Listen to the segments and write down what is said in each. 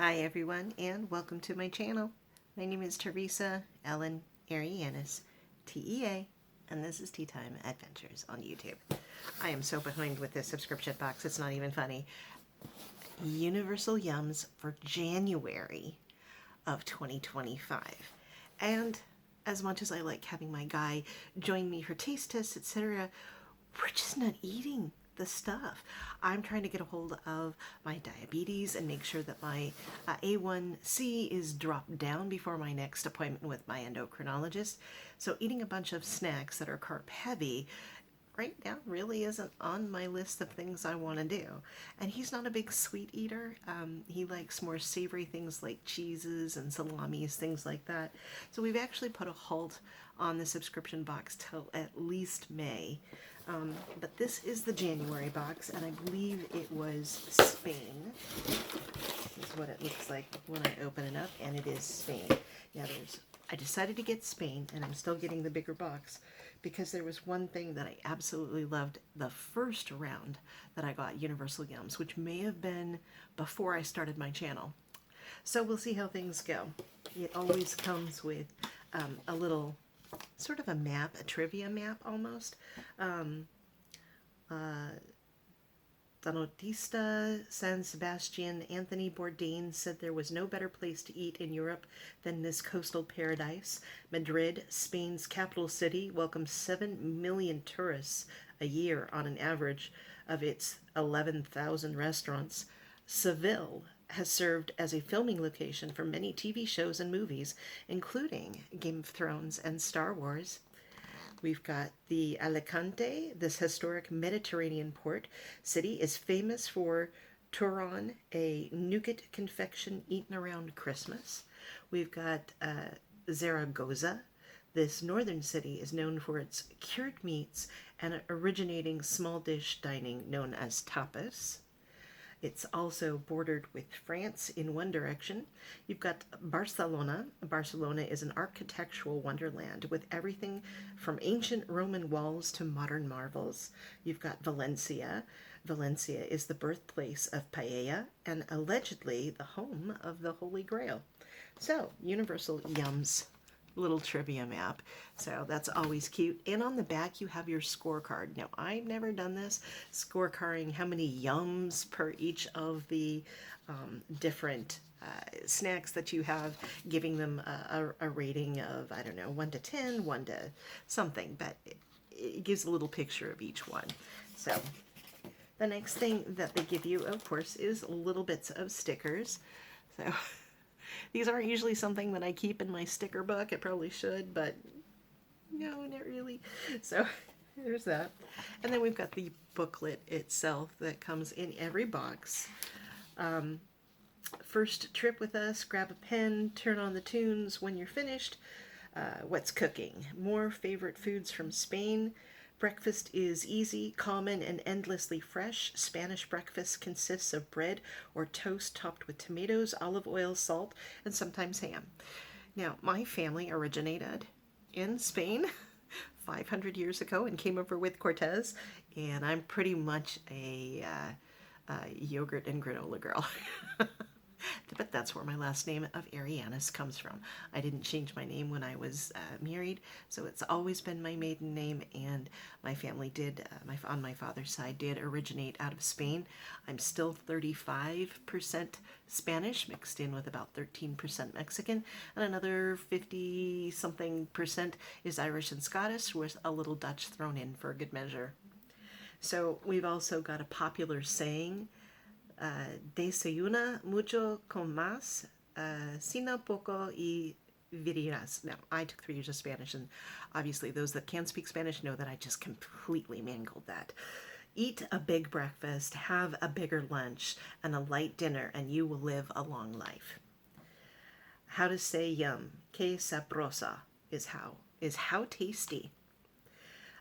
Hi everyone, and welcome to my channel. My name is Teresa Ellen Arianis, T.E.A., and this is Tea Time Adventures on YouTube. I am so behind with this subscription box, it's not even funny. Universal Yums for January of 2025. And as much as I like having my guy join me for taste tests, etc., we're just not eating the stuff. I'm trying to get a hold of my diabetes and make sure that my A1C is dropped down before my next appointment with my endocrinologist. So eating a bunch of snacks that are carb heavy right now really isn't on my list of things I want to do. And he's not a big sweet eater. He likes more savory things like cheeses and salamis, things like that. So we've actually put a halt on the subscription box till at least May. But this is the January box, and I believe it was Spain. This is what it looks like when I open it up, and it is Spain. Now I decided to get Spain, and I'm still getting the bigger box, because there was one thing that I absolutely loved the first round that I got Universal Yums, which may have been before I started my channel. So we'll see how things go. It always comes with a little sort of a map, a trivia map almost. Donatista San Sebastian Anthony Bourdain said there was no better place to eat in Europe than this coastal paradise. Madrid, Spain's capital city, welcomes 7 million tourists a year on an average of its 11,000 restaurants. Seville has served as a filming location for many TV shows and movies, including Game of Thrones and Star Wars. We've got the Alicante. This historic Mediterranean port city is famous for Turon, a nougat confection eaten around Christmas. We've got Zaragoza. This northern city is known for its cured meats and originating small dish dining known as tapas. It's also bordered with France in one direction. You've got Barcelona. Barcelona is an architectural wonderland with everything from ancient Roman walls to modern marvels. You've got Valencia. Valencia is the birthplace of paella and allegedly the home of the Holy Grail. So, Universal Yums little trivia map. So that's always cute. And on the back you have your scorecard. Now I've never done this, scorecarding how many yums per each of the different snacks that you have, giving them a rating of, I don't know, 1 to 10, 1 to something, but it gives a little picture of each one. So the next thing that they give you, of course, is little bits of stickers. So these aren't usually something that I keep in my sticker book. I probably should, but no, not really. So there's that. And then we've got the booklet itself that comes in every box. First trip with us, grab a pen, turn on the tunes when you're finished. What's cooking? More favorite foods from Spain. Breakfast is easy, common, and endlessly fresh. Spanish breakfast consists of bread or toast topped with tomatoes, olive oil, salt, and sometimes ham. Now, my family originated in Spain 500 years ago and came over with Cortez, and I'm pretty much a yogurt and granola girl. But that's where my last name of Arianis comes from. I didn't change my name when I was married, so it's always been my maiden name, and my family did, on my father's side, did originate out of Spain. I'm still 35% Spanish, mixed in with about 13% Mexican, and another 50-something percent is Irish and Scottish, with a little Dutch thrown in for good measure. So we've also got a popular saying, desayuna mucho con más, cena poco y vivirás. Now, I took 3 years of Spanish, and obviously those that can speak Spanish know that I just completely mangled that. Eat a big breakfast, have a bigger lunch, and a light dinner, and you will live a long life. How to say yum. Que sabrosa is how tasty.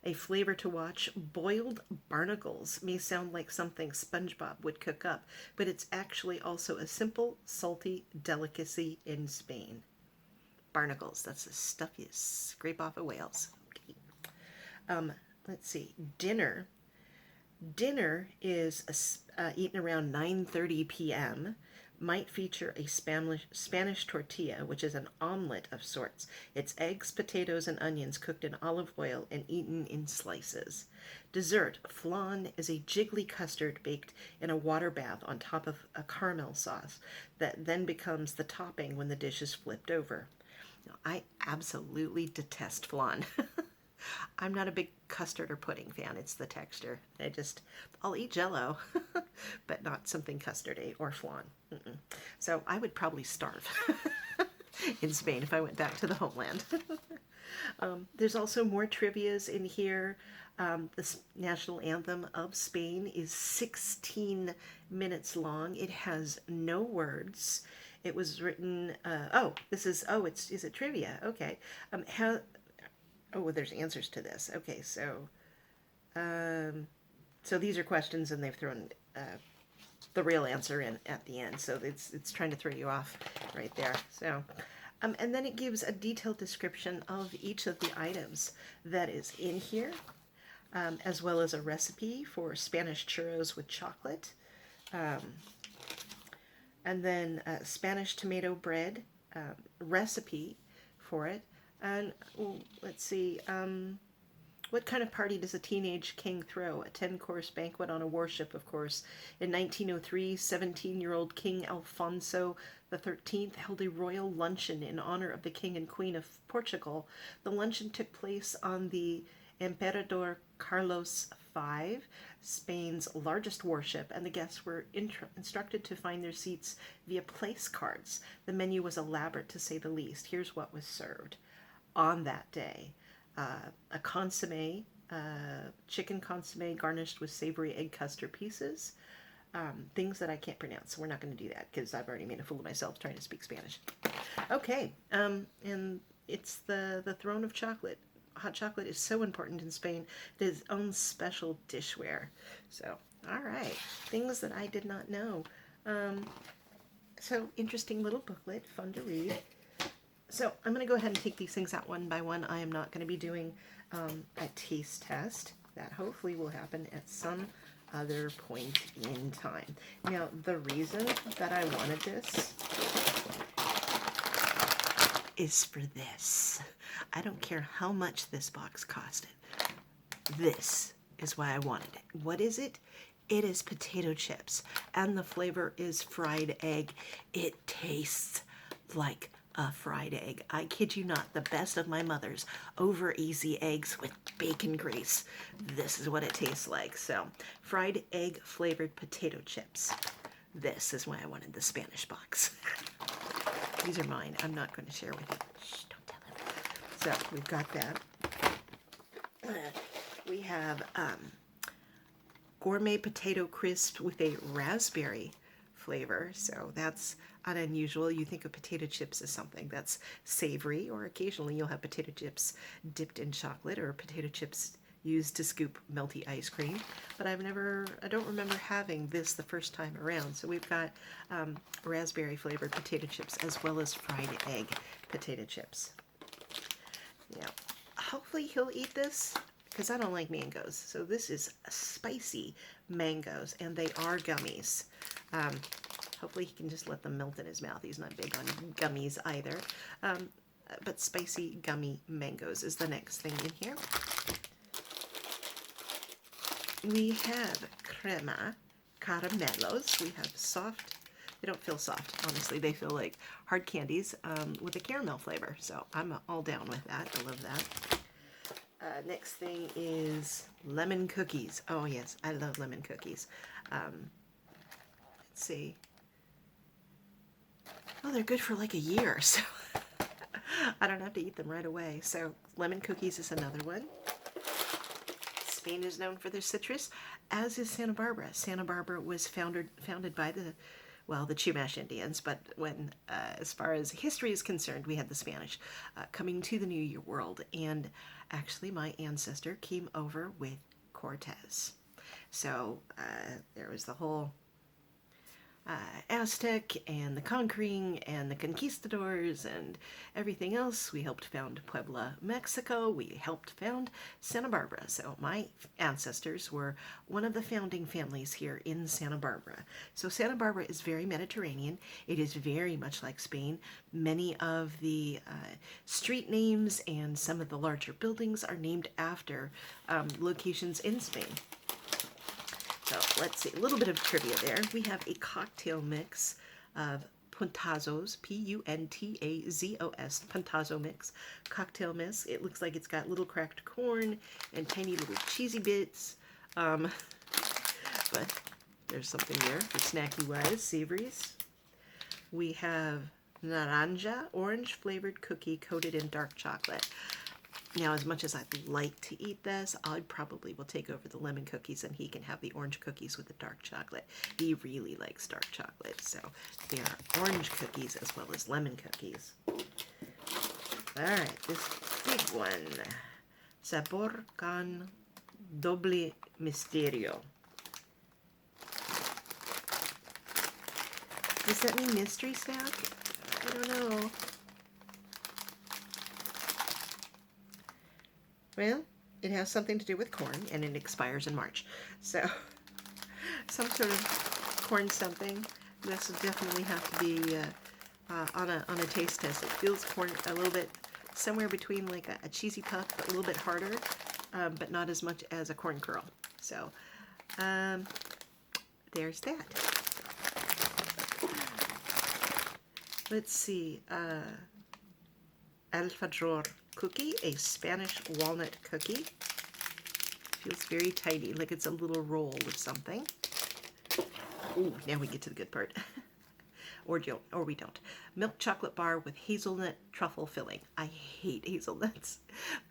A flavor to watch, boiled barnacles may sound like something SpongeBob would cook up, but it's actually also a simple, salty delicacy in Spain. Barnacles, that's the stuff you scrape off of whales. Okay. Let's see, dinner. Dinner is eaten around 9:30 p.m. Might feature a Spanish tortilla, which is an omelet of sorts. It's eggs, potatoes, and onions cooked in olive oil and eaten in slices. Dessert, flan is a jiggly custard baked in a water bath on top of a caramel sauce that then becomes the topping when the dish is flipped over. Now, I absolutely detest flan. I'm not a big custard or pudding fan. It's the texture. I'll eat Jello, but not something custardy or flan. Mm-mm. So I would probably starve in Spain if I went back to the homeland. There's also more trivias in here. The national anthem of Spain is 16 minutes long. It has no words. It was written. Is it trivia? Okay. There's answers to this. Okay, so these are questions, and they've thrown the real answer in at the end. So it's trying to throw you off right there. So, and then it gives a detailed description of each of the items that is in here, as well as a recipe for Spanish churros with chocolate, and then Spanish tomato bread recipe for it. And let's see, what kind of party does a teenage king throw? A 10-course banquet on a warship, of course. In 1903, 17-year-old King Alfonso XIII held a royal luncheon in honor of the King and Queen of Portugal. The luncheon took place on the Emperador Carlos V, Spain's largest warship, and the guests were instructed to find their seats via place cards. The menu was elaborate, to say the least. Here's what was served on that day. A consomme, chicken consomme garnished with savory egg custard pieces. Things that I can't pronounce, so we're not going to do that because I've already made a fool of myself trying to speak Spanish. Okay, and it's the throne of chocolate. Hot chocolate is so important in Spain. It is its own special dishware. So, all right, things that I did not know. So interesting little booklet, fun to read. So I'm going to go ahead and take these things out one by one. I am not going to be doing a taste test. That hopefully will happen at some other point in time. Now, the reason that I wanted this is for this. I don't care how much this box costed. This is why I wanted it. What is it? It is potato chips, and the flavor is fried egg. It tastes like a fried egg. I kid you not, the best of my mother's over easy eggs with bacon grease. This is what it tastes like. So, fried egg flavored potato chips. This is why I wanted the Spanish box. These are mine. I'm not going to share with you. Shh, don't tell him. So, we've got that. We have gourmet potato crisp with a raspberry flavor. So that's unusual. You think of potato chips as something that's savory, or occasionally you'll have potato chips dipped in chocolate or potato chips used to scoop melty ice cream. But I don't remember having this the first time around. So we've got raspberry flavored potato chips as well as fried egg potato chips. Yeah, hopefully he'll eat this, because I don't like mangoes. So this is spicy mangoes, and they are gummies. Hopefully he can just let them melt in his mouth. He's not big on gummies either. But spicy gummy mangoes is the next thing in here. We have crema caramelos. We have soft, they don't feel soft, honestly. They feel like hard candies with a caramel flavor. So I'm all down with that. I love that. Next thing is lemon cookies. Oh yes, I love lemon cookies. Let's see. Oh, they're good for like a year, so I don't have to eat them right away. So lemon cookies is another one. Spain is known for their citrus, as is Santa Barbara. Santa Barbara was founded by the Chumash Indians, but when, as far as history is concerned, we had the Spanish coming to the New World, and actually my ancestor came over with Cortez. So there was the whole, Aztec and the conquering and the conquistadors and everything else. We helped found Puebla, Mexico. We helped found Santa Barbara. So my ancestors were one of the founding families here in Santa Barbara. So Santa Barbara is very Mediterranean. It is very much like Spain. Many of the street names and some of the larger buildings are named after locations in Spain. So let's see, a little bit of trivia there. We have a cocktail mix of puntazos, Puntazos, puntazo mix, cocktail mix. It looks like it's got little cracked corn and tiny little cheesy bits. But there's something there for snacky-wise, savories. We have naranja, orange flavored cookie coated in dark chocolate. Now, as much as I'd like to eat this, I probably will take over the lemon cookies and he can have the orange cookies with the dark chocolate. He really likes dark chocolate, so there are orange cookies as well as lemon cookies. All right, this big one. Sabor con doble misterio. Does that mean mystery snack? I don't know. Well, it has something to do with corn, and it expires in March. So, some sort of corn something. This will definitely have to be on a taste test. It feels corn a little bit somewhere between like a cheesy puff, but a little bit harder, but not as much as a corn curl. So, there's that. Let's see. Alfajor cookie, a Spanish walnut cookie. Feels very tiny, like it's a little roll of something. Ooh, now we get to the good part. or we don't. Milk chocolate bar with hazelnut truffle filling. I hate hazelnuts.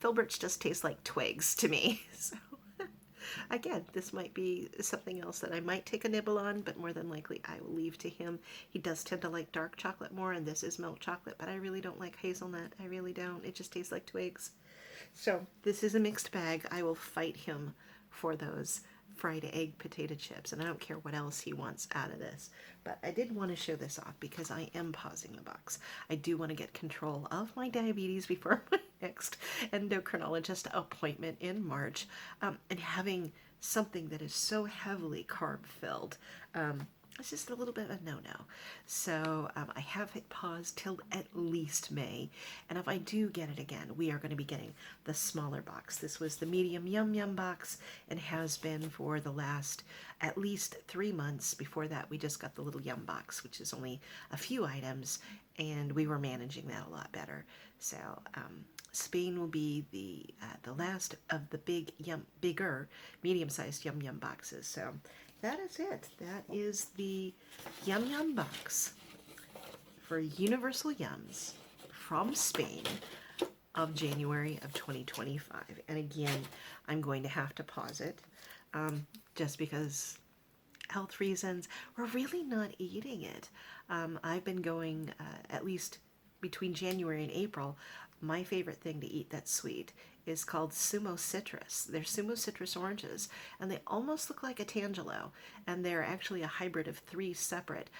Filberts just taste like twigs to me. So again, this might be something else that I might take a nibble on, but more than likely I will leave to him. He does tend to like dark chocolate more, and this is milk chocolate, but I really don't like hazelnut. I really don't. It just tastes like twigs. So this is a mixed bag. I will fight him for those fried egg potato chips, and I don't care what else he wants out of this. But I did want to show this off because I am pausing the box. I do want to get control of my diabetes before my next endocrinologist appointment in March, and having something that is so heavily carb filled. It's just a little bit of a no-no. So I have it paused till at least May. And if I do get it again, we are going to be getting the smaller box. This was the medium Yum Yum box and has been for the last at least 3 months. Before that, we just got the little Yum box, which is only a few items, and we were managing that a lot better. So Spain will be the last of the bigger, medium-sized Yum Yum boxes. So that is it. That is the Yum Yum box for Universal Yums from Spain of January of 2025. And again, I'm going to have to pause it just because health reasons. We're really not eating it. I've been going at least between January and April. My favorite thing to eat that's sweet is called Sumo Citrus. They're Sumo Citrus oranges, and they almost look like a Tangelo, and they're actually a hybrid of 3 separate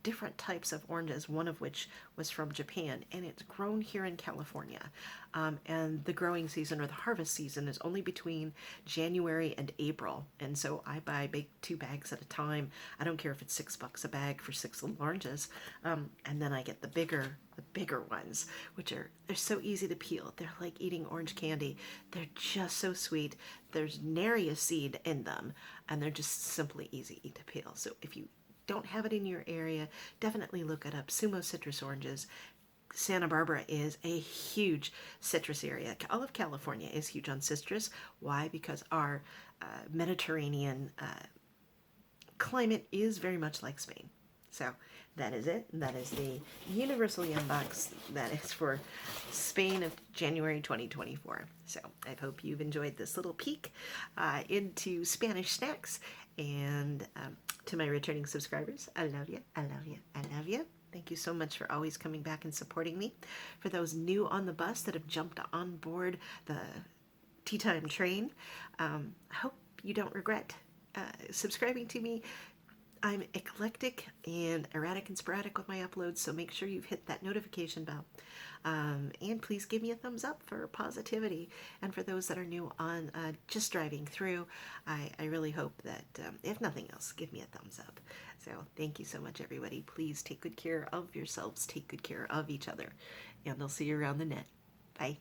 different types of oranges, one of which was from Japan, and it's grown here in California. And the growing season, or the harvest season, is only between January and April, and so I buy 2 bags at a time. I don't care if it's $6 a bag for 6 little oranges, and then I get the bigger ones, which they're so easy to peel. They're like eating orange candy. They're just so sweet. There's nary a seed in them, and they're just simply easy to peel. So if you don't have it in your area, definitely look it up. Sumo Citrus oranges. Santa Barbara is a huge citrus area. All of California is huge on citrus. Why? Because our Mediterranean climate is very much like Spain. So that is it. That is the Universal Yum box. That is for Spain of January 2024. So I hope you've enjoyed this little peek into Spanish snacks. And to my returning subscribers, I love you, I love you, I love you. Thank you so much for always coming back and supporting me. For those new on the bus that have jumped on board the Tea Time train, I hope you don't regret subscribing to me. I'm eclectic and erratic and sporadic with my uploads, so make sure you've hit that notification bell. And please give me a thumbs up for positivity. And for those that are new on just driving through, I really hope that, if nothing else, give me a thumbs up. So thank you so much, everybody. Please take good care of yourselves, take good care of each other, and I'll see you around the net. Bye.